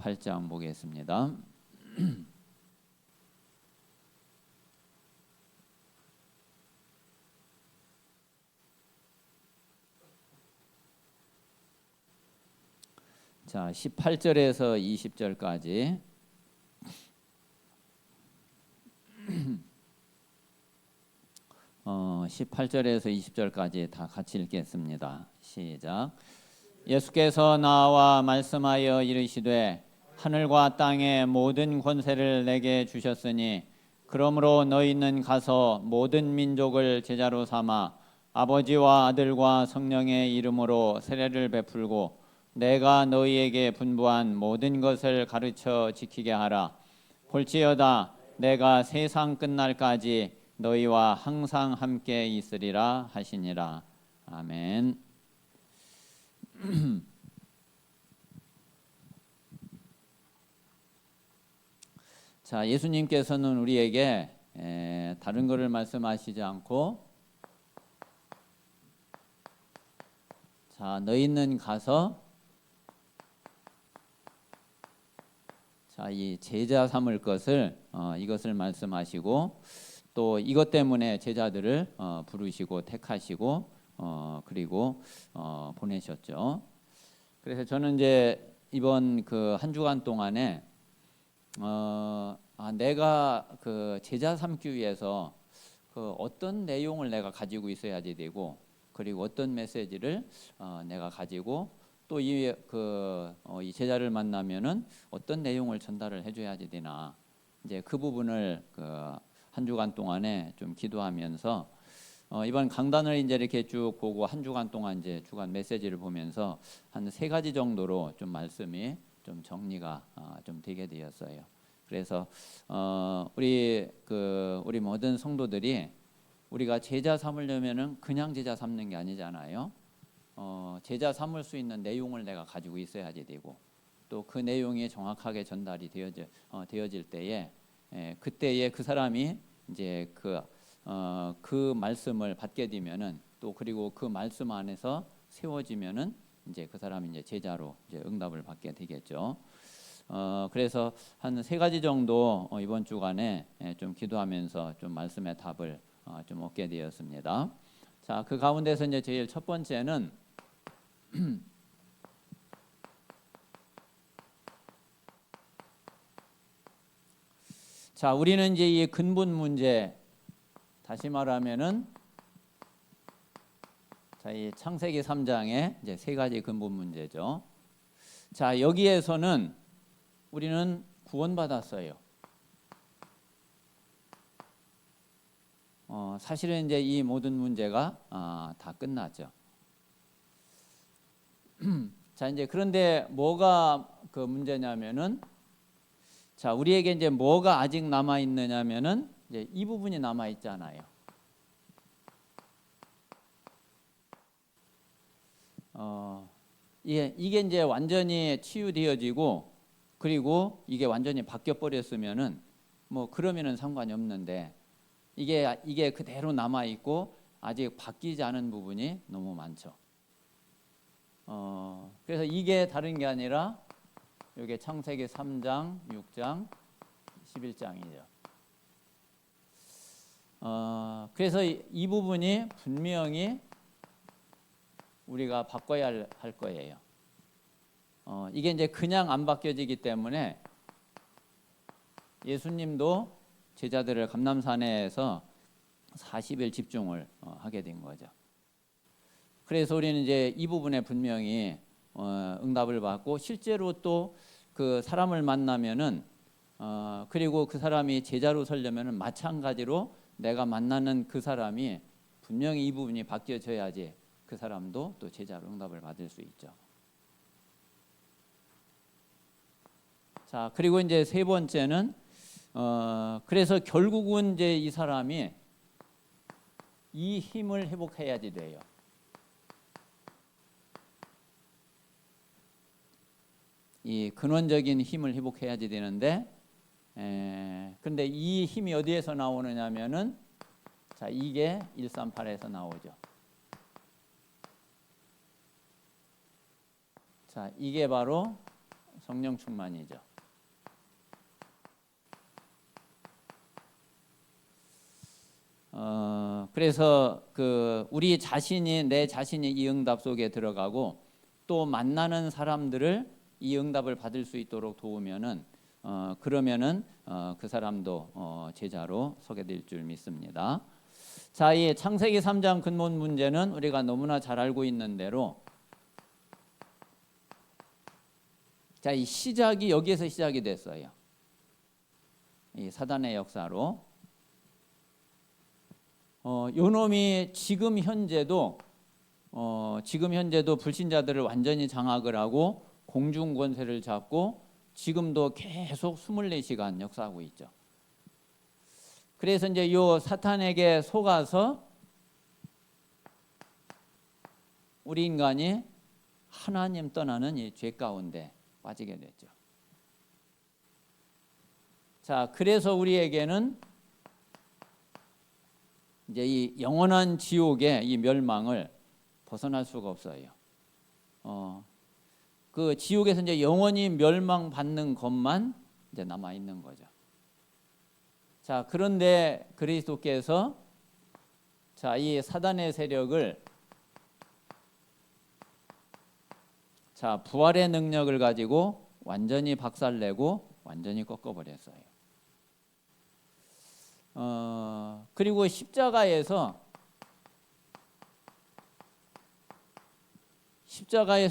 8장 보겠습니다. 자, 18절에서 20절까지 18절에서 20절까지 다 같이 읽겠습니다. 시작. 예수께서 나와 말씀하여 이르시되 하늘과 땅의 모든 권세를 내게 주셨으니 그러므로 너희는 가서 모든 민족을 제자로 삼아 아버지와 아들과 성령의 이름으로 세례를 베풀고 내가 너희에게 분부한 모든 것을 가르쳐 지키게 하라. 볼지어다 내가 세상 끝날까지 너희와 항상 함께 있으리라 하시니라. 아멘. 자, 예수님께서는 우리에게 다른 것을 말씀하시지 않고 자, 너희는 가서 자, 이 제자 삼을 것을 이것을 말씀하시고 또 이것 때문에 제자들을 부르시고 택하시고 그리고 보내셨죠. 그래서 저는 이제 이번 그 한 주간 동안에 내가 그 제자 삼기 위해서 그 어떤 내용을 내가 가지고 있어야지 되고 그리고 어떤 메시지를 내가 가지고 또 이 제자를 만나면은 어떤 내용을 전달을 해줘야지 되나 이제 그 부분을 그 한 주간 동안에 좀 기도하면서 이번 강단을 이제 이렇게 쭉 보고 한 주간 동안 이제 주간 메시지를 보면서 한 3가지 정도로 좀 말씀이 좀 정리가 좀 되게 되었어요. 그래서 우리 모든 성도들이 우리가 제자 삼으려면은 그냥 제자 삼는 게 아니잖아요. 제자 삼을 수 있는 내용을 내가 가지고 있어야지 되고 또 그 내용이 정확하게 전달이 되어질 때에 그때에 그 사람이 이제 그 말씀을 받게 되면은 또 그리고 그 말씀 안에서 세워지면은 이제 그 사람이 이제 제자로 이제 응답을 받게 되겠죠. 그래서 한 3가지 정도 이번 주간에 좀 기도하면서 좀 말씀의 답을 좀 얻게 되었습니다. 자, 그 가운데서 이제 제일 첫 번째는 자, 우리는 이제 이 근본 문제 다시 말하면은 자, 이 창세기 3장의 이제 3가지 근본 문제죠. 자, 여기에서는 우리는 구원받았어요. 사실은 이제 이 모든 문제가 다 끝났죠. 자, 이제 그런데 뭐가 그 문제냐면은 자, 우리에게 이제 뭐가 아직 남아 있느냐면은 이제 이 부분이 남아 있잖아요. 이게 이제 완전히 치유되어지고 그리고 이게 완전히 바뀌어 버렸으면은 뭐 그러면은 상관이 없는데 이게 그대로 남아 있고 아직 바뀌지 않은 부분이 너무 많죠. 그래서 이게 다른 게 아니라 이게 창세기 3장, 6장, 11장이죠. 그래서 이 부분이 분명히 우리가 바꿔야 할 거예요. 이게 이제 그냥 안 바뀌어지기 때문에 예수님도 제자들을 감람산에서 40일 집중을 하게 된 거죠. 그래서 우리는 이제 이 부분에 분명히 응답을 받고 실제로 또 그 사람을 만나면은 그리고 그 사람이 제자로 서려면은 마찬가지로 내가 만나는 그 사람이 분명히 이 부분이 바뀌어져야지 그 사람도 또 제자로 응답을 받을 수 있죠. 자, 그리고 이제 3번째는 그래서 결국은 이제 이 사람이 이 힘을 회복해야지 돼요. 이 근원적인 힘을 회복해야지 되는데 근데 이 힘이 어디에서 나오느냐면은 자, 이게 138에서 나오죠. 자, 이게 바로 성령 충만이죠. 그래서 우리 자신이 내 자신이 이 응답 속에 들어가고 또 만나는 사람들을 이 응답을 받을 수 있도록 도우면은 그러면은 그 사람도 제자로 서게 될 줄 믿습니다. 자, 이 창세기 3장 근본 문제는 우리가 너무나 잘 알고 있는 대로 자, 이 시작이 여기에서 시작이 됐어요. 이 사단의 역사로. 요놈이 지금 현재도 불신자들을 완전히 장악을 하고 공중 권세를 잡고 지금도 계속 24시간 역사하고 있죠. 그래서 이제 요 사탄에게 속아서 우리 인간이 하나님 떠나는 이 죄 가운데 빠지게 됐죠. 자, 그래서 우리에게는 이제 이 영원한 지옥의 이 멸망을 벗어날 수가 없어요. 그 지옥에서 이제 영원히 멸망받는 것만 이제 남아 있는 거죠. 자, 그런데 그리스도께서 자, 이 사단의 세력을 자, 부활의 능력을 가지고 완전히 박살내고 완전히 꺾어버렸어요. 그리고 십자가에서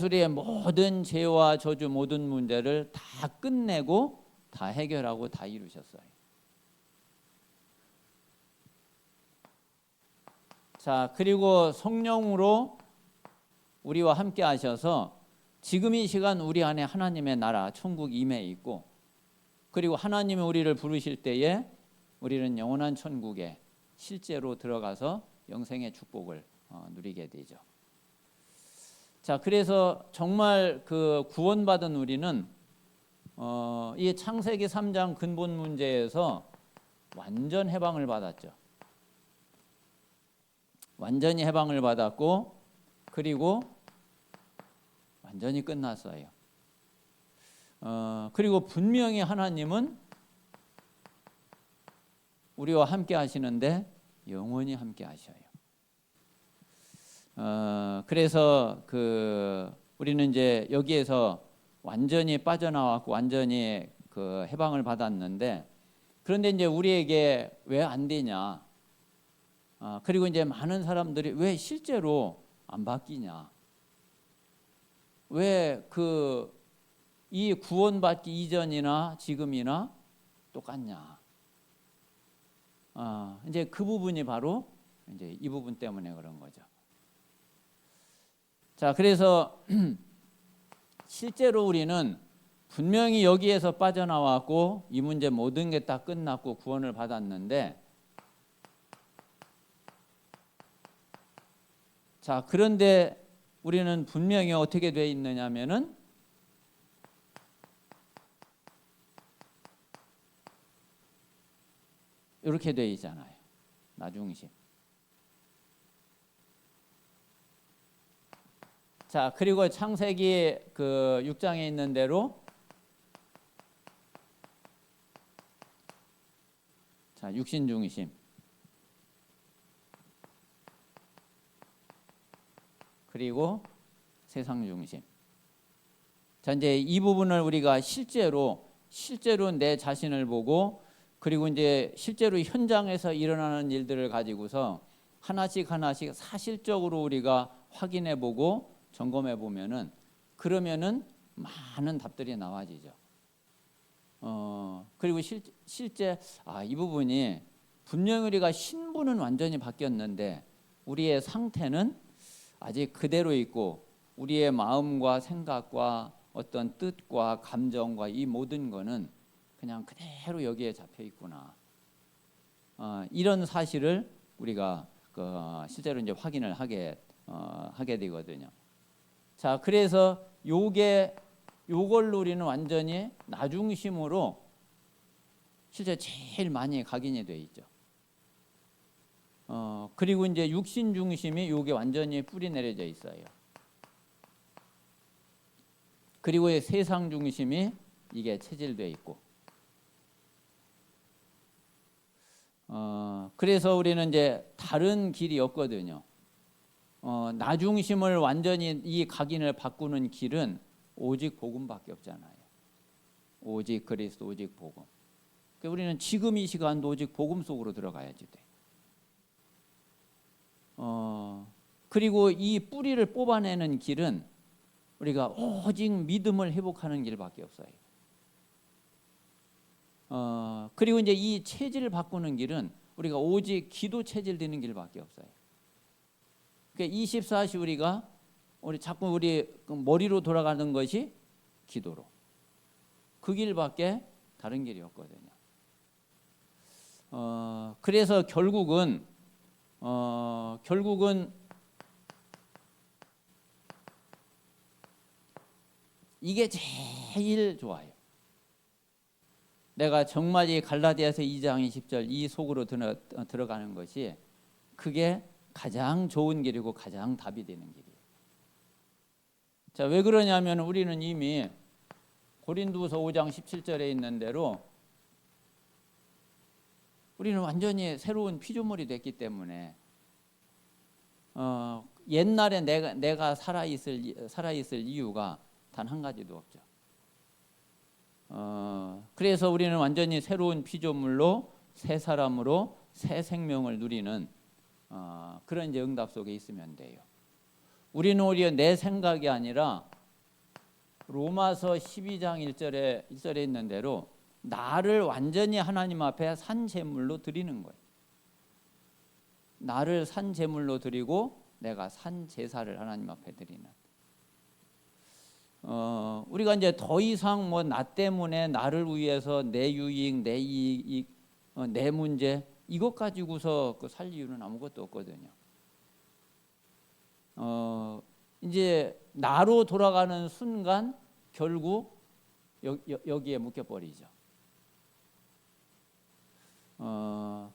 우리의 모든 죄와 저주 모든 문제를 다 끝내고 다 해결하고 다 이루셨어요. 자, 그리고 성령으로 우리와 함께 하셔서 지금 이 시간 우리 안에 하나님의 나라 천국 임해 있고 그리고 하나님이 우리를 부르실 때에 우리는 영원한 천국에 실제로 들어가서 영생의 축복을 누리게 되죠. 자, 그래서 정말 그 구원받은 우리는 이 창세기 3장 근본 문제에서 완전 해방을 받았죠. 완전히 해방을 받았고 그리고 완전히 끝났어요. 그리고 분명히 하나님은 우리와 함께 하시는데 영원히 함께 하셔요. 그래서 우리는 이제 여기에서 완전히 빠져나왔고 완전히 해방을 받았는데 그런데 이제 우리에게 왜 안 되냐? 그리고 이제 많은 사람들이 왜 실제로 안 바뀌냐? 왜 이 구원받기 이전이나 지금이나 똑같냐? 이제 그 부분이 바로 이제 이 부분 때문에 그런 거죠. 자, 그래서 실제로 우리는 분명히 여기에서 빠져나왔고 이 문제 모든 게 다 끝났고 구원을 받았는데 자, 그런데 우리는 분명히 어떻게 돼 있느냐면은 이렇게 돼 있잖아요. 나 중심. 자, 그리고 창세기 6장에 있는 대로 자, 육신 중심. 그리고 세상 중심. 자, 이제 이 부분을 우리가 실제로 내 자신을 보고 그리고 이제 실제로 현장에서 일어나는 일들을 가지고서 하나씩 사실적으로 우리가 확인해 보고 점검해 보면은 그러면은 많은 답들이 나와지죠. 그리고 실제 이 부분이 분명히 우리가 신분은 완전히 바뀌었는데 우리의 상태는 아직 그대로 있고 우리의 마음과 생각과 어떤 뜻과 감정과 이 모든 거는 그냥 그대로 여기에 잡혀 있구나. 이런 사실을 우리가 실제로 이제 확인을 하게 되거든요. 자, 그래서 요걸로 우리는 완전히 나 중심으로 실제 제일 많이 각인이 돼 있죠. 그리고 이제 육신 중심이 요게 완전히 뿌리 내려져 있어요. 그리고 이 세상 중심이 이게 체질되어 있고, 그래서 우리는 이제 다른 길이 없거든요. 나 중심을 완전히 이 각인을 바꾸는 길은 오직 복음밖에 없잖아요. 오직 그리스도, 오직 복음. 그러니까 우리는 지금 이 시간도 오직 복음 속으로 들어가야지 돼. 그리고 이 뿌리를 뽑아내는 길은 우리가 오직 믿음을 회복하는 길밖에 없어요. 그리고 이제 이 체질을 바꾸는 길은 우리가 오직 기도 체질 되는 길밖에 없어요. 그러니까 24시 우리 자꾸 우리 머리로 돌아가는 것이 기도로. 그 길밖에 다른 길이 없거든요. 그래서 결국은 이게 제일 좋아요. 내가 정말 이 갈라디아서 2장 20절 이 속으로 들어가는 것이 그게 가장 좋은 길이고 가장 답이 되는 길이에요. 자, 왜 그러냐면 우리는 이미 고린도서 5장 17절에 있는 대로 우리는 완전히 새로운 피조물이 됐기 때문에 옛날에 내가 살아있을 이유가 단 한 가지도 없죠. 그래서 우리는 완전히 새로운 피조물로 새 사람으로 새 생명을 누리는 그런 이제 응답 속에 있으면 돼요. 우리는 오히려 내 생각이 아니라 로마서 12장 1절에 있는 대로 나를 완전히 하나님 앞에 산 제물로 드리는 거예요. 나를 산 제물로 드리고 내가 산 제사를 하나님 앞에 드리는. 우리가 이제 더 이상 뭐 나 때문에 나를 위해서 내 유익, 내 이익, 내 문제 이것 가지고서 살 이유는 아무것도 없거든요. 이제 나로 돌아가는 순간 결국 여기에 묶여버리죠.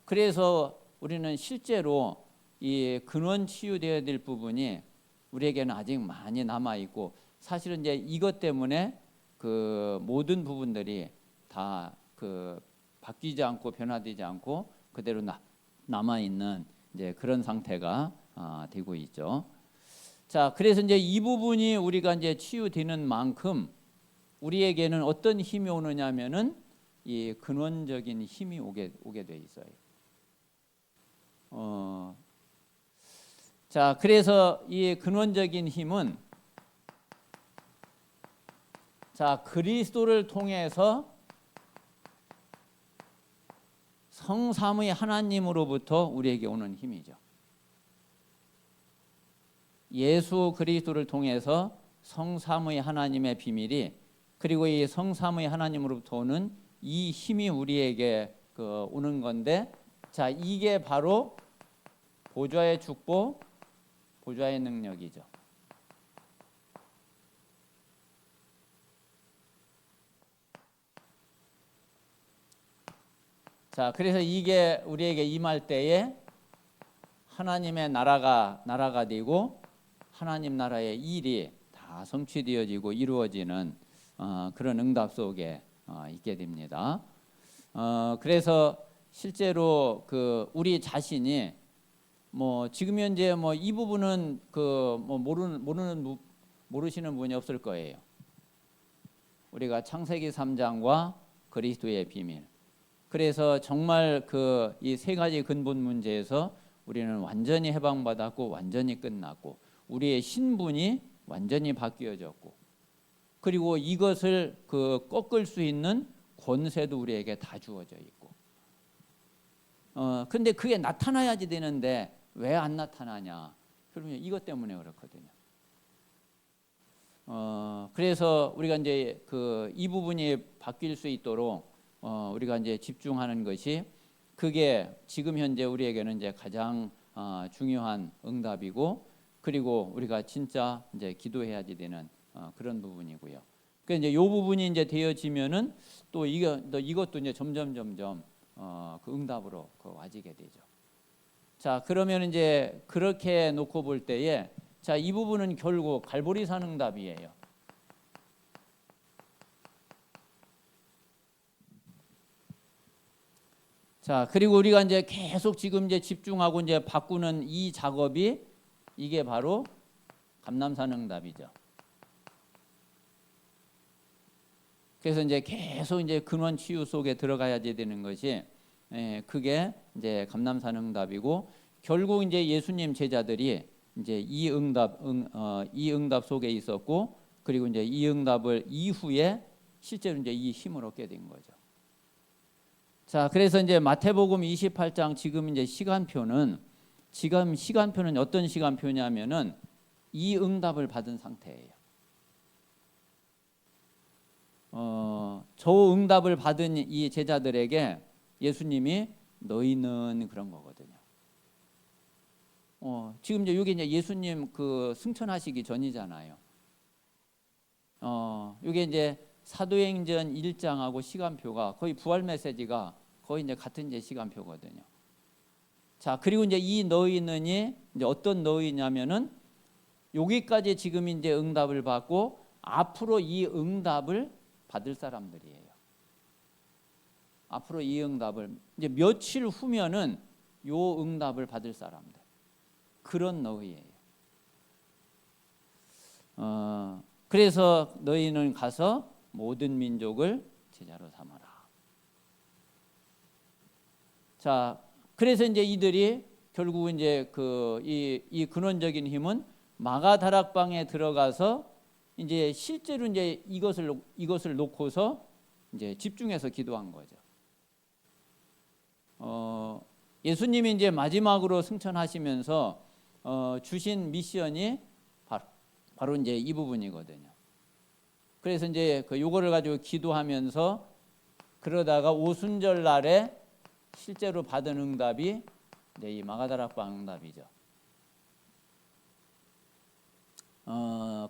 그래서 우리는 실제로 이 근원 치유되어야 될 부분이 우리에게는 아직 많이 남아 있고, 사실은 이제 이것 때문에 그 모든 부분들이 다 그 바뀌지 않고 변화되지 않고 그대로 남아 있는 이제 그런 상태가 되고 있죠. 자, 그래서 이제 이 부분이 우리가 이제 치유되는 만큼 우리에게는 어떤 힘이 오느냐면은 이 근원적인 힘이 오게 돼 있어요. 자, 그래서 이 근원적인 힘은 자, 그리스도를 통해서 성삼위 하나님으로부터 우리에게 오는 힘이죠. 예수 그리스도를 통해서 성삼위 하나님의 비밀이, 그리고 이 성삼위 하나님으로부터 오는 이 힘이 우리에게 오는 건데, 자, 이게 바로 보좌의 축복, 보좌의 능력이죠. 자, 그래서 이게 우리에게 임할 때에 하나님의 나라가 되고 하나님 나라의 일이 다 성취되어지고 이루어지는 그런 응답 속에 있게 됩니다. 그래서 실제로 우리 자신이 뭐 지금 현재 뭐 이 부분은 뭐 모르시는 분이 없을 거예요. 우리가 창세기 3장과 그리스도의 비밀. 그래서 정말 이 세 가지 근본 문제에서 우리는 완전히 해방받았고 완전히 끝났고 우리의 신분이 완전히 바뀌어졌고, 그리고 이것을 꺾을 수 있는 권세도 우리에게 다 주어져 있고. 근데 그게 나타나야지 되는데 왜 안 나타나냐? 그러면 이것 때문에 그렇거든요. 그래서 우리가 이제 이 부분이 바뀔 수 있도록 우리가 이제 집중하는 것이, 그게 지금 현재 우리에게는 이제 가장 중요한 응답이고, 그리고 우리가 진짜 이제 기도해야지 되는 그런 부분이고요. 그 이제 요 부분이 이제 되어지면은 또 이것도 이제 점점 그 응답으로 와지게 되죠. 자, 그러면 이제 그렇게 놓고 볼 때에, 자, 이 부분은 결국 갈보리산 응답이에요. 자, 그리고 우리가 이제 계속 지금 이제 집중하고 이제 바꾸는 이 작업이 이게 바로 감남산응답이죠. 그래서 이제 계속 이제 근원 치유 속에 들어가야지 되는 것이 그게 이제 감남산응답이고, 결국 이제 예수님 제자들이 이제 이 응답 속에 있었고, 그리고 이제 이 응답을 이후에 실제로 이제 이 힘을 얻게 된 거죠. 자, 그래서 이제 마태복음 28장 지금 이제 시간표는 어떤 시간표냐면은 이 응답을 받은 상태예요. 저 응답을 받은 이 제자들에게 예수님이 너희는 그런 거거든요. 지금 이제 여기 이제 예수님 그 승천하시기 전이잖아요. 이게 이제 사도행전 1장하고 시간표가 거의 부활 메시지가 거의 이제 같은 이제 시간표거든요. 자, 그리고 이제 이 너희는이 이제 어떤 너희냐면은 여기까지 지금 이제 응답을 받고 앞으로 이 응답을 받을 사람들이에요. 앞으로 이 응답을 이제 며칠 후면은 요 응답을 받을 사람들, 그런 너희예요. 그래서 너희는 가서 모든 민족을 제자로 삼아라. 자, 그래서 이제 이들이 결국은 이제 이 근원적인 힘은 마가다락방에 들어가서 이제 실제로 이제 이것을 놓고서 이제 집중해서 기도한 거죠. 예수님이 이제 마지막으로 승천하시면서 주신 미션이 바로 이제 이 부분이거든요. 그래서 이제 요거를 가지고 기도하면서 그러다가 오순절 날에 실제로 받은 응답이 이제 이 마가다락방 응답이죠.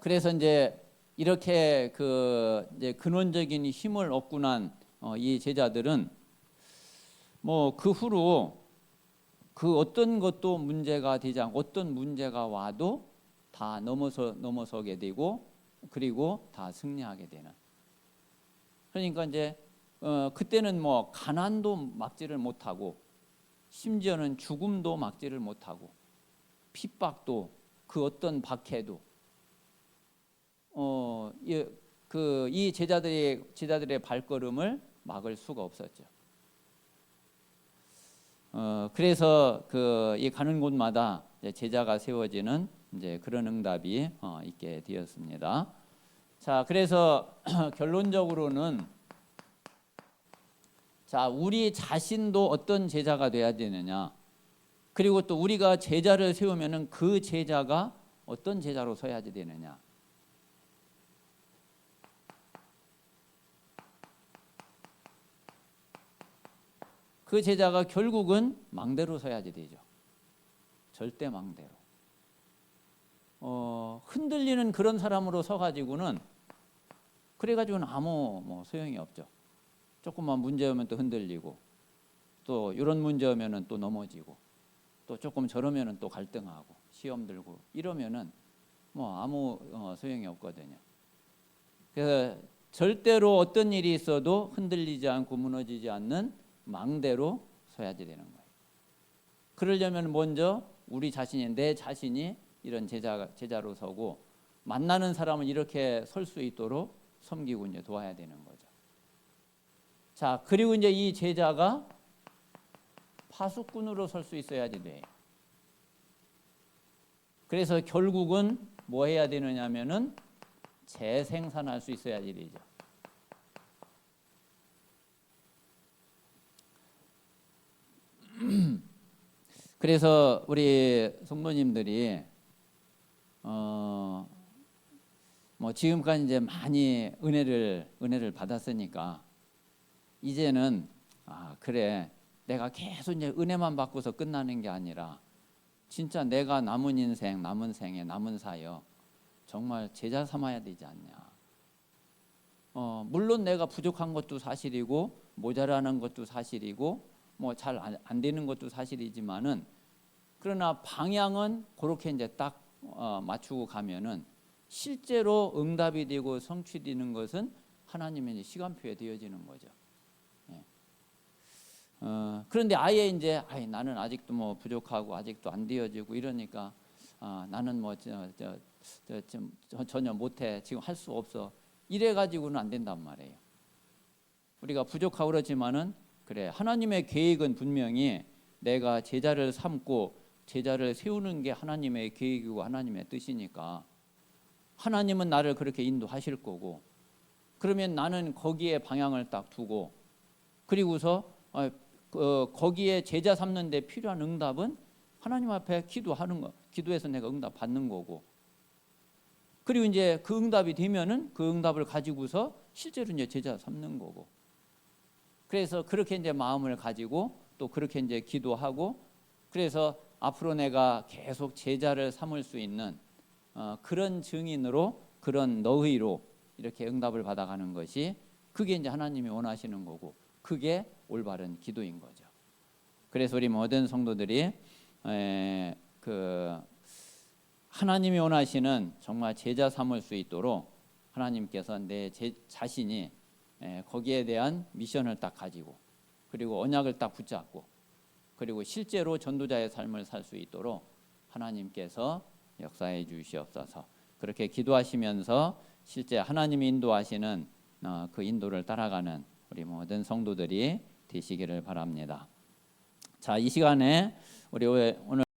그래서 이제 이렇게 이제 근원적인 힘을 얻고 난 이 제자들은 뭐 그 후로 그 어떤 것도 문제가 되지 않고 어떤 문제가 와도 다 넘어서게 되고, 그리고 다 승리하게 되는. 그러니까 이제 그때는 뭐 가난도 막지를 못하고, 심지어는 죽음도 막지를 못하고, 핍박도, 그 어떤 박해도 이 제자들의 발걸음을 막을 수가 없었죠. 그래서 이 가는 곳마다 제자가 세워지는 이제 그런 응답이 있게 되었습니다. 자, 그래서 결론적으로는 자, 우리 자신도 어떤 제자가 돼야 되느냐, 그리고 또 우리가 제자를 세우면은 그 제자가 어떤 제자로 서야지 되느냐. 그 제자가 결국은 망대로 서야지 되죠. 절대 망대로. 흔들리는 그런 사람으로 서가지고는 그래가지고는 아무 뭐 소용이 없죠. 조금만 문제 오면 또 흔들리고, 또 이런 문제 오면은 또 넘어지고, 또 조금 저러면은 또 갈등하고 시험 들고 이러면은 뭐 아무 소용이 없거든요. 그래서 절대로 어떤 일이 있어도 흔들리지 않고 무너지지 않는 망대로 서야지 되는 거예요. 그러려면 먼저 내 자신이 이런 제자로 서고, 만나는 사람은 이렇게 설 수 있도록 섬기고 이제 도와야 되는 거죠. 자, 그리고 이제 이 제자가 파수꾼으로 설 수 있어야지 돼. 그래서 결국은 뭐 해야 되느냐면은 재생산할 수 있어야지 되죠. 그래서 우리 성도님들이 뭐 지금까지 이제 많이 은혜를 받았으니까 이제는 그래, 내가 계속 이제 은혜만 받고서 끝나는 게 아니라 진짜 내가 남은 인생, 남은 생에, 남은 사역 정말 제자 삼아야 되지 않냐. 물론 내가 부족한 것도 사실이고 모자라는 것도 사실이고 뭐 잘 안 되는 것도 사실이지만은, 그러나 방향은 그렇게 이제 딱 맞추고 가면은 실제로 응답이 되고 성취되는 것은 하나님의 시간표에 되어지는 거죠. 그런데 아예 이제 나는 아직도 뭐 부족하고 아직도 안 되어지고 이러니까 나는 뭐 전혀 못해, 지금 할 수 없어, 이래 가지고는 안 된단 말이에요. 우리가 부족하고 그러지만은 그래, 하나님의 계획은 분명히 내가 제자를 삼고 제자를 세우는 게 하나님의 계획이고 하나님의 뜻이니까 하나님은 나를 그렇게 인도하실 거고, 그러면 나는 거기에 방향을 딱 두고, 그리고서 거기에 제자 삼는 데 필요한 응답은 하나님 앞에 기도하는 거, 기도해서 내가 응답 받는 거고, 그리고 이제 그 응답이 되면은 그 응답을 가지고서 실제로 이제 제자 삼는 거고. 그래서 그렇게 이제 마음을 가지고 또 그렇게 이제 기도하고, 그래서 앞으로 내가 계속 제자를 삼을 수 있는 그런 증인으로, 그런 너희로 이렇게 응답을 받아가는 것이, 그게 이제 하나님이 원하시는 거고, 그게 올바른 기도인 거죠. 그래서 우리 모든 성도들이 하나님이 원하시는 정말 제자 삼을 수 있도록 하나님께서 내 자신이 거기에 대한 미션을 딱 가지고, 그리고 언약을 딱 붙잡고, 그리고 실제로 전도자의 삶을 살 수 있도록 하나님께서 역사해 주시옵소서. 그렇게 기도하시면서 실제 하나님이 인도하시는 그 인도를 따라가는 우리 모든 성도들이 되시기를 바랍니다. 자, 이 시간에 우리 오늘